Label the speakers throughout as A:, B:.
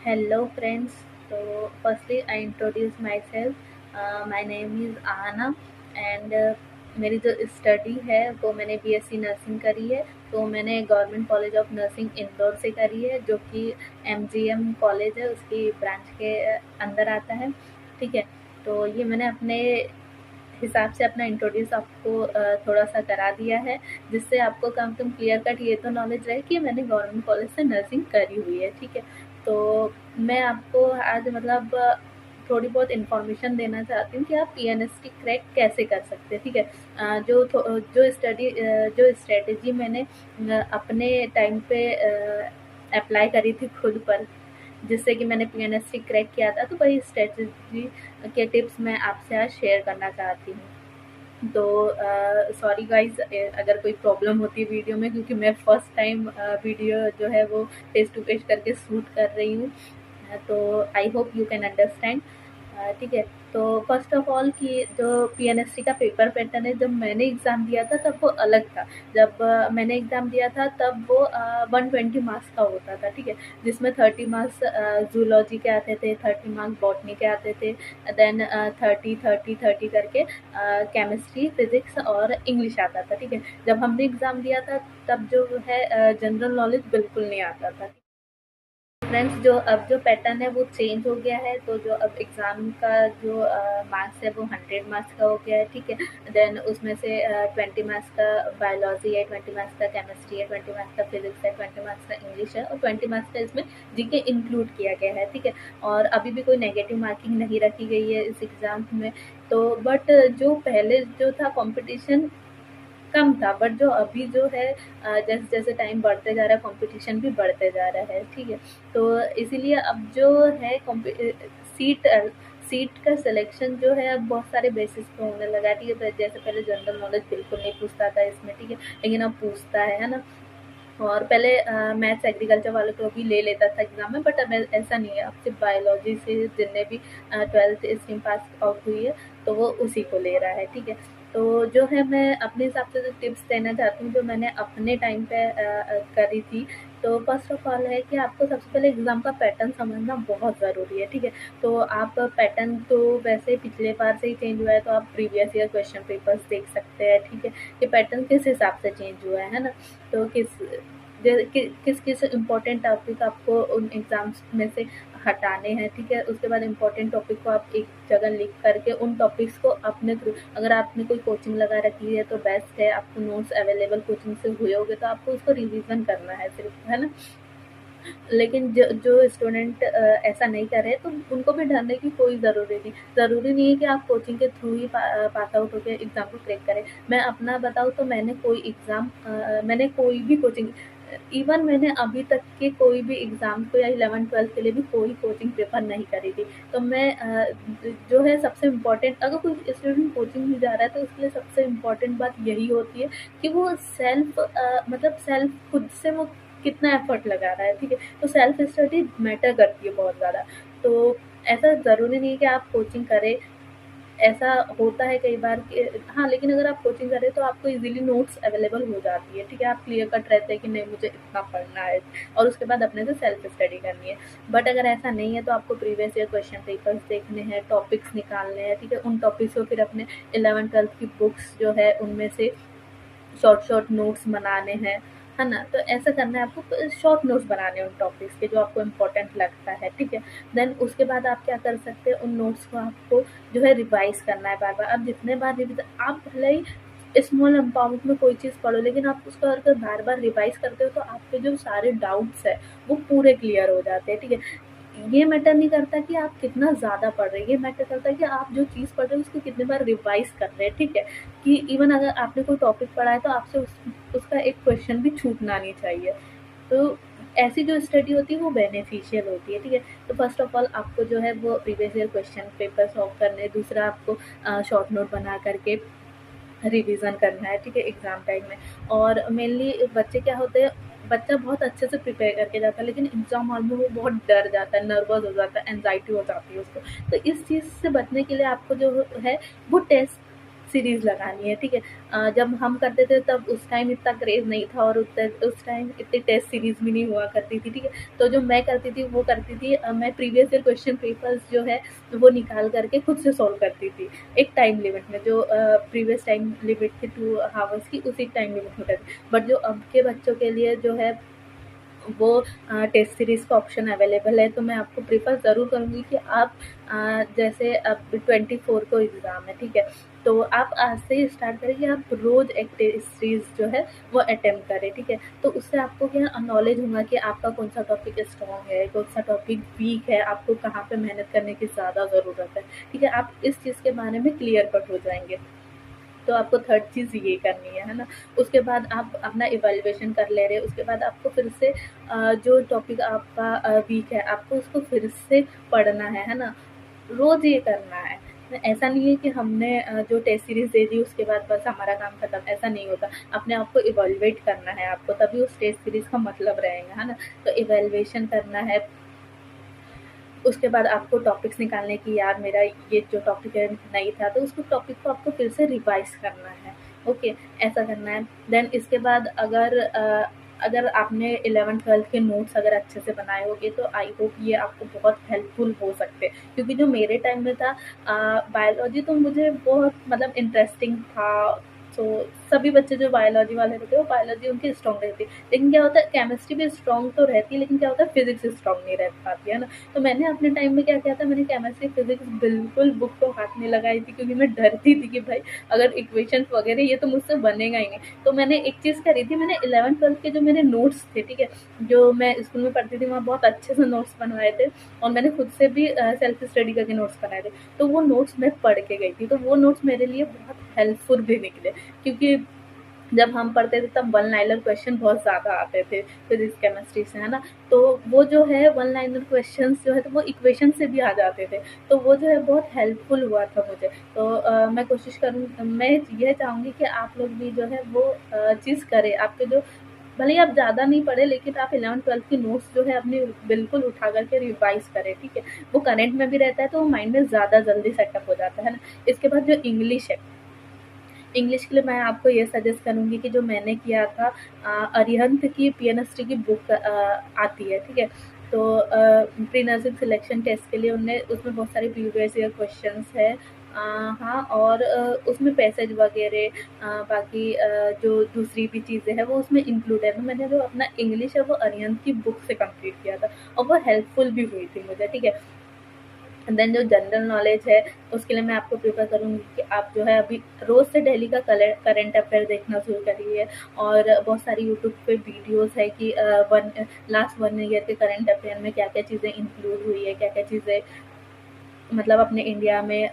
A: Hello friends. So firstly I introduce myself. My name is Ahana and मेरी जो study है वो मैंने बीएससी नर्सिंग करी है। तो मैंने government college of nursing Indore से करी है, जो कि एमजीएम कॉलेज है, उसकी ब्रांच के अंदर आता है। ठीक है, तो ये मैंने अपने हिसाब से अपना इंट्रोड्यूस आपको थोड़ा सा करा दिया है, जिससे आपको कम से कम क्लियर कट ये तो नॉलेज रहे कि मैंने गवर्नमेंट कॉलेज से नर्सिंग करी हुई है। ठीक है, तो मैं आपको आज मतलब थोड़ी बहुत इन्फॉर्मेशन देना चाहती हूँ कि आप पीएनएसटी क्रैक कैसे कर सकते हैं। ठीक है, जो स्ट्रेटेजी मैंने अपने टाइम पे अप्लाई करी थी खुद पर, जिससे कि मैंने पीएनएसटी क्रैक किया था, तो वही स्ट्रेटेजी के टिप्स मैं आपसे आज शेयर करना चाहती हूँ। तो सॉरी गाइज अगर कोई प्रॉब्लम होती है वीडियो में, क्योंकि मैं फर्स्ट टाइम वीडियो जो है वो फेस टू फेस करके शूट कर रही हूँ। तो I hope you can understand. ठीक है, तो फर्स्ट ऑफ ऑल कि जो पीएनएसटी का पेपर पैटर्न है, जब मैंने एग्ज़ाम दिया था तब वो अलग था। जब मैंने एग्ज़ाम दिया था तब वो 120 मार्क्स का होता था। ठीक है, जिसमें 30 मार्क्स जूलॉजी के आते थे, 30 मार्क्स बॉटनी के आते थे, देन 30 करके केमिस्ट्री, फिजिक्स और इंग्लिश आता था। ठीक है, जब हमने एग्ज़ाम दिया था तब जो है जनरल नॉलेज बिल्कुल नहीं आता था। फ्रेंड्स, जो अब जो पैटर्न है वो चेंज हो गया है। तो जो अब एग्ज़ाम का जो मार्क्स है वो 100 मार्क्स का हो गया है। ठीक है, देन उसमें से 20 मार्क्स का बायोलॉजी है, 20 मार्क्स का केमिस्ट्री है, 20 मार्क्स का फिजिक्स है, 20 मार्क्स का इंग्लिश है और 20 मार्क्स का इसमें जीके इंक्लूड किया गया है। ठीक है, और अभी भी कोई नेगेटिव मार्किंग नहीं रखी गई है इस एग्ज़ाम में। तो बट जो पहले जो था कंपटीशन कम था, बट जो अभी जो है जैसे जैसे टाइम बढ़ते जा रहा है, कंपटीशन भी बढ़ते जा रहा है। ठीक है, तो इसीलिए अब जो है सीट सीट का सिलेक्शन जो है अब बहुत सारे बेसिस पे होने लगा है। ठीक है, तो जैसे पहले जनरल नॉलेज बिल्कुल नहीं पूछता था इसमें। ठीक है, लेकिन अब पूछता है ना। और पहले मैथ्स एग्रीकल्चर वालों को भी ले लेता था एग्जाम में, बट अब ऐसा नहीं है। अब सिर्फ बायोलॉजी से जितने भी 12th स्ट्रीम पास आउट हुई है तो वो उसी को ले रहा है। ठीक है, तो जो है मैं अपने हिसाब से जो टिप्स देना चाहती हूँ, जो मैंने अपने टाइम पे करी थी। तो फर्स्ट ऑफ ऑल है कि आपको सबसे पहले एग्ज़ाम का पैटर्न समझना बहुत ज़रूरी है। ठीक है, तो आप पैटर्न तो वैसे पिछले बार से ही चेंज हुआ है, तो आप प्रीवियस ईयर क्वेश्चन पेपर्स देख सकते हैं। ठीक है, कि पैटर्न किस हिसाब से चेंज हुआ है ना। तो किस किस इम्पोर्टेंट टॉपिक आपको उन एग्ज़ाम्स में से हटाने हैं। ठीक है, उसके बाद इम्पोर्टेंट टॉपिक को आप एक जगह लिख करके उन टॉपिक्स को अपने थ्रू, अगर आपने कोई कोचिंग लगा रखी है तो बेस्ट है, आपको नोट्स अवेलेबल कोचिंग से हुए होंगे तो आपको उसको रिवीजन करना है सिर्फ, है ना। लेकिन जो जो स्टूडेंट ऐसा नहीं कर रहे तो उनको भी डरने की कोई ज़रूरी नहीं है कि आप कोचिंग के थ्रू ही पास आउट होकर एग्ज़ाम को क्रैक करें। मैं अपना बताऊँ तो मैंने कोई भी कोचिंग, इवन मैंने अभी तक के कोई भी एग्ज़ाम को या 11th-12th के लिए भी कोई कोचिंग प्रेफ़र नहीं करी थी। तो मैं जो है सबसे इम्पोर्टेंट, अगर कोई स्टूडेंट कोचिंग भी जा रहा है तो उसके लिए सबसे इम्पोर्टेंट बात यही होती है कि वो मतलब सेल्फ खुद से वो कितना एफर्ट लगा रहा है। ठीक है, तो सेल्फ स्टडी मैटर करती है बहुत ज़्यादा। तो ऐसा ज़रूरी नहीं है कि आप कोचिंग करें। ऐसा होता है कई बार कि हाँ, लेकिन अगर आप कोचिंग करें तो आपको इजीली नोट्स अवेलेबल हो जाती है। ठीक है, आप क्लियर कट रहते हैं कि नहीं मुझे इतना पढ़ना है और उसके बाद अपने से सेल्फ स्टडी करनी है। बट अगर ऐसा नहीं है तो आपको प्रीवियस ईयर क्वेश्चन पेपर्स देखने हैं, टॉपिक्स निकालने हैं। ठीक है, उन टॉपिक्स को फिर अपने 11th-12th की बुक्स जो है उनमें से शॉर्ट शॉर्ट नोट्स बनाने हैं, है ना। तो ऐसा करना है आपको, शॉर्ट नोट्स बनाने हैं उन टॉपिक्स के जो आपको इम्पोर्टेंट लगता है। ठीक है, देन उसके बाद आप क्या कर सकते हैं, उन नोट्स को आपको जो है रिवाइज करना है बार बार। अब जितने बार रिविज आप भले ही स्मॉल अमाउंट में कोई चीज़ पढ़ो, लेकिन आप उसको अगर बार बार रिवाइज करते हो तो आपके जो सारे डाउट्स है वो पूरे क्लियर हो जाते हैं। ठीक है, ये मैटर नहीं करता कि आप कितना ज़्यादा पढ़ रहे हैं, ये मैटर करता है कि आप जो चीज़ पढ़ रहे हैं उसको कितने बार रिवाइज कर रहे हैं। ठीक है, कि इवन अगर आपने कोई टॉपिक पढ़ा है तो आपसे उसका एक क्वेश्चन भी छूटना नहीं चाहिए। तो ऐसी जो स्टडी होती है वो बेनिफिशियल होती है। ठीक है, तो फर्स्ट ऑफ ऑल आपको जो है वो previous year question paper solve करने, दूसरा आपको शॉर्ट नोट बना करके रिवीजन करना है। ठीक है, एग्ज़ाम टाइम में। और मेनली बच्चे क्या होते हैं, बच्चा बहुत अच्छे से प्रिपेयर करके जाता है, लेकिन एग्ज़ाम हॉल में वो बहुत डर जाता है, नर्वस हो जाता है, एंग्जायटी हो जाती है उसको। तो इस चीज़ से बचने के लिए आपको जो है वो टेस्ट सीरीज़ लगानी है, ठीक है। जब हम करते थे तब उस टाइम इतना क्रेज़ नहीं था और उस टाइम इतनी टेस्ट सीरीज़ भी नहीं हुआ करती थी, ठीक है। तो जो मैं करती थी वो करती थी, मैं प्रीवियस ईयर क्वेश्चन पेपर्स जो है वो निकाल करके खुद से सॉल्व करती थी। एक टाइम लिमिट में, जो प्रीवियस टाइम लिमिट थी 2 हावर्स की, उसी टाइम लिमिट में करती। बट जो अब के बच्चों के लिए जो है वो टेस्ट सीरीज़ का ऑप्शन अवेलेबल है, तो मैं आपको प्रेफ़र ज़रूर करूँगी कि आप जैसे अब 24 को एग्ज़ाम है, ठीक है? तो आप आज से ही स्टार्ट करें कि आप रोज़ एक टेस्ट सीरीज़ जो है वो अटेम्प्ट करें, ठीक है? तो उससे आपको क्या नॉलेज होगा कि आपका कौन-सा टॉपिक स्ट्रॉन्ग है, कौन-सा टॉपिक वीक है, आपको कहाँ पे मेहनत करने की ज़्यादा ज़रूरत है, ठीक है? आप इस चीज़ के बारे में क्लियर कट हो जाएँगे। तो आपको थर्ड चीज़ ये करनी है ना? उसके बाद आप अपना इवैल्यूएशन कर ले रहे हो, उसके बाद आपको फिर से जो टॉपिक आपका वीक है, आपको उसको फिर से पढ़ना है ना? रोज़ ये करना है। ऐसा नहीं है कि हमने जो टेस्ट सीरीज़ दे दी उसके बाद बस हमारा काम खत्म, ऐसा नहीं होता। अपने आप को इवैल्यूएट करना है आपको, तभी उस टेस्ट सीरीज़ का मतलब रहेगा, है ना? तो इवैल्यूएशन करना है, उसके बाद आपको टॉपिक्स निकालने की, यार मेरा ये जो टॉपिक है नहीं था, तो उसको टॉपिक को आपको फिर से रिवाइज़ करना है, ओके, ऐसा करना है। देन इसके बाद अगर आपने 11th-12th के नोट्स अगर अच्छे से बनाए होंगे तो आई होप ये आपको बहुत हेल्पफुल हो सकते हैं। क्योंकि जो मेरे टाइम में था बायोलॉजी, तो मुझे बहुत मतलब इंटरेस्टिंग था। तो सभी बच्चे जो बायोलॉजी वाले रहते हैं वो बायोलॉजी उनकी स्ट्रॉन्ग रहती है, लेकिन क्या होता है केमिस्ट्री भी स्ट्रॉन्ग तो रहती है, लेकिन क्या होता है फिजिक्स स्ट्रॉन्ग नहीं रह पाती है ना। तो मैंने अपने टाइम में क्या किया था, मैंने केमिस्ट्री फिजिक्स बिल्कुल बुक को हाथ नहीं लगाई थी, क्योंकि मैं डरती थी कि भाई अगर इक्वेशन वगैरह ये तो मुझसे बनेगा ही नहीं। तो मैंने एक चीज़ करी थी, मैंने 11th-12th के जो मेरे नोट्स थे, ठीक है, जो मैं स्कूल में पढ़ती थी वहाँ बहुत अच्छे से नोट्स बनवाए थे, और मैंने खुद से भी सेल्फ स्टडी करके नोट्स बनाए थे। तो वो नोट्स मैं पढ़ के गई थी, तो वो नोट्स मेरे लिए बहुत हेल्पफुल भी निकले, क्योंकि जब हम पढ़ते थे तब वन लाइनर क्वेश्चन बहुत ज़्यादा आते थे फिजिक्स केमिस्ट्री से, है ना। तो वो जो है वन लाइनर क्वेश्चंस जो है तो वो इक्वेशन से भी आ जाते थे, तो वो जो है बहुत हेल्पफुल हुआ था मुझे। तो मैं कोशिश करूँ, मैं ये चाहूँगी कि आप लोग भी जो है वो चीज़ करें। आपके जो भले ही आप ज़्यादा नहीं पढ़े, लेकिन आप 11th-12th की नोट्स जो है अपनी बिल्कुल उठा करके रिवाइज़ करें, ठीक है। वो करंट में भी रहता है तो वो माइंड में ज़्यादा जल्दी सेटअप हो जाता है ना। इसके बाद जो इंग्लिश है, इंग्लिश के लिए मैं आपको ये सजेस्ट करूँगी कि जो मैंने किया था, अरिहंत की पीएनएसटी की बुक आती है, ठीक है। तो प्री नर्सिंग सिलेक्शन टेस्ट के लिए उनने उसमें बहुत सारे प्रीवियस ईयर क्वेश्चंस है, हाँ, और उसमें पैसेज वगैरह, बाकी जो दूसरी भी चीज़ें हैं वो उसमें इंक्लूड है। तो मैंने जो अपना इंग्लिश है वो अरिहंत की बुक से कंप्लीट किया था, और वो हेल्पफुल भी हुई थी मुझे, ठीक है। देन जो जनरल नॉलेज है उसके लिए मैं आपको प्रेफर करूँगी कि आप जो है अभी रोज़ से डेली का करंट अफेयर देखना शुरू करिए, और बहुत सारी यूट्यूब पे वीडियोस है कि लास्ट 1 ईयर के करंट अफेयर में क्या क्या चीज़ें इंक्लूड हुई है, क्या क्या चीज़ें मतलब अपने इंडिया में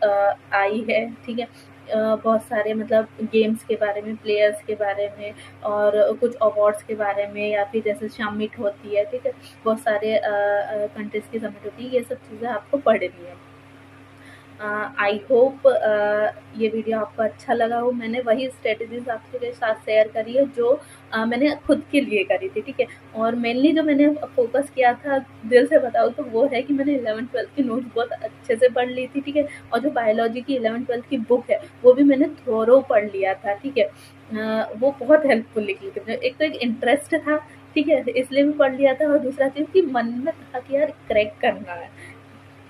A: आई है, ठीक है। बहुत सारे मतलब गेम्स के बारे में, प्लेयर्स के बारे में, और कुछ अवार्ड्स के बारे में, या फिर जैसे समिट होती है, ठीक है। बहुत सारे कंट्रीज़ की समिट होती है, ये सब चीज़ें आपको पढ़नी है। आई होप ये वीडियो आपको अच्छा लगा हो। मैंने वही स्ट्रेटजीज आपके साथ शेयर करी है जो मैंने खुद के लिए करी थी, ठीक है। और मेनली जो मैंने फोकस किया था, दिल से बताऊँ तो वो है कि मैंने 11th-12th की नोट्स बहुत अच्छे से पढ़ ली थी, ठीक है। और जो बायोलॉजी की 11th-12th की बुक है वो भी मैंने थोरो पढ़ लिया था, ठीक है। वो बहुत हेल्पफुल निकली थी मुझे। एक तो एक इंटरेस्ट था, ठीक है, इसलिए भी पढ़ लिया था, और दूसरा चीज़ कि मन में था कि यार क्रैक करना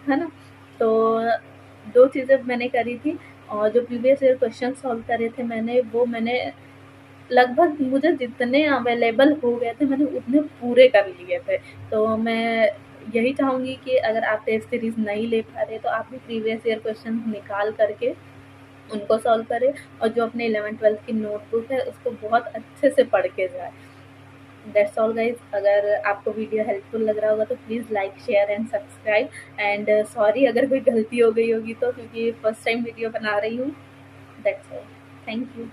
A: है ना। तो 2 चीज़ें मैंने करी थी, और जो प्रीवियस ईयर क्वेश्चन सॉल्व करे थे मैंने, वो मैंने लगभग मुझे जितने अवेलेबल हो गए थे मैंने उतने पूरे कर लिए थे। तो मैं यही चाहूँगी कि अगर आप टेस्ट सीरीज़ नहीं ले पा रहे तो आप भी प्रीवियस ईयर क्वेश्चन निकाल करके उनको सॉल्व करें, और जो अपने 11th-12th की नोटबुक है उसको बहुत अच्छे से पढ़ के जाएँ। That's all guys. अगर आपको वीडियो हेल्पफुल लग रहा होगा तो please like, share and subscribe. And sorry अगर कोई गलती हो गई होगी तो, क्योंकि फर्स्ट टाइम वीडियो बना रही हूँ। That's all. Thank you.